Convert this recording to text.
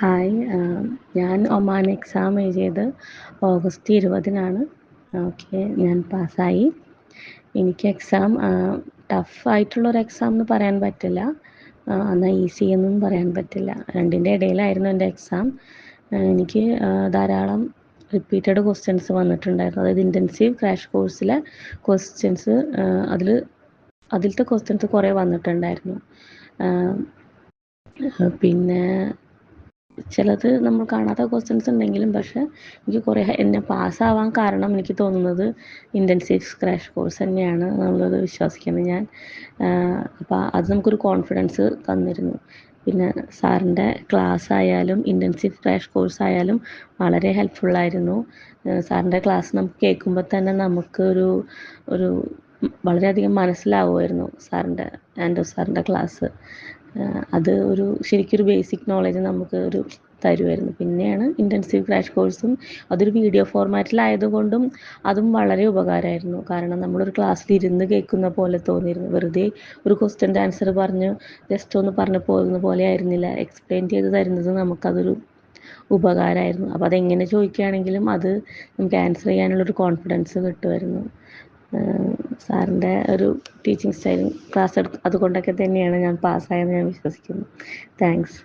Hi. ഞാൻ Oman exam എഴുതിയത് August 20-നാണ്. Okay, ഞാൻ പാസ്സായി. എനിക്ക് എക്സാം ടഫായിട്ടുള്ളൊരു എക്സാം എന്ന് പറയാൻ പറ്റില്ല, എന്നാൽ ഈസി എന്നും പറയാൻ പറ്റില്ല. രണ്ടിൻ്റെ ഇടയിലായിരുന്നു എൻ്റെ എക്സാം. എനിക്ക് ധാരാളം റിപ്പീറ്റഡ് ക്വസ്റ്റ്യൻസ് വന്നിട്ടുണ്ടായിരുന്നു. അതായത് ഇൻറ്റൻസീവ് ക്രാഷ് കോഴ്സിലെ ക്വസ്റ്റ്യൻസ് അതിലത്തെ ക്വസ്റ്റ്യൻസ് കുറേ വന്നിട്ടുണ്ടായിരുന്നു. പിന്നെ ചിലത് നമ്മൾ കാണാത്ത ക്വസ്റ്റ്യൻസ് ഉണ്ടെങ്കിലും, പക്ഷേ എനിക്ക് കുറേ എന്നെ പാസ്സാവാൻ കാരണം എനിക്ക് തോന്നുന്നത് ഇൻറ്റൻസീവ് ക്രാഷ് കോഴ്സ് തന്നെയാണ് എന്നുള്ളത് വിശ്വസിക്കുന്നത് ഞാൻ. അപ്പോൾ അത് നമുക്കൊരു കോൺഫിഡൻസ് തന്നിരുന്നു. പിന്നെ സാറിൻ്റെ ക്ലാസ് ആയാലും ഇൻറ്റൻസീവ് ക്രാഷ് കോഴ്സ് ആയാലും വളരെ ഹെൽപ്ഫുള്ളായിരുന്നു. സാറിൻ്റെ ക്ലാസ് നമുക്ക് കേൾക്കുമ്പോൾ തന്നെ നമുക്കൊരു വളരെയധികം മനസ്സിലാവുമായിരുന്നു ആൻഡ്രൂ സാറിൻ്റെ ക്ലാസ്. അത് ശരിക്കൊരു ബേസിക് നോളജ് നമുക്ക് തരുമായിരുന്നു. പിന്നെയാണ് ഇൻറ്റൻസീവ് ക്രാഷ് കോഴ്സും അതൊരു വീഡിയോ ഫോർമാറ്റിലായതുകൊണ്ടും അതും വളരെ ഉപകാരമായിരുന്നു. കാരണം നമ്മളൊരു ക്ലാസ്സിൽ ഇരുന്ന് കേൾക്കുന്ന പോലെ തോന്നിയിരുന്നു. വെറുതെ ഒരു ക്വസ്റ്റ്യൻ്റെ ആൻസർ പറഞ്ഞ് ജസ്റ്റ് ഒന്ന് പറഞ്ഞ് പോകുന്ന പോലെ ആയിരുന്നില്ല. എക്സ്പ്ലെയിൻ ചെയ്ത് തരുന്നത് നമുക്കതൊരു ഉപകാരമായിരുന്നു. അപ്പോൾ അതെങ്ങനെ ചോദിക്കുകയാണെങ്കിലും അത് നമുക്ക് ആൻസർ ചെയ്യാനുള്ളൊരു കോൺഫിഡൻസ് കിട്ടുമായിരുന്നു. സാറിൻ്റെ ഒരു ടീച്ചിങ് സ്റ്റൈലും അതുകൊണ്ടൊക്കെ തന്നെയാണ് ഞാൻ പാസ്സായെന്ന് ഞാൻ വിശ്വസിക്കുന്നു. താങ്ക്സ്.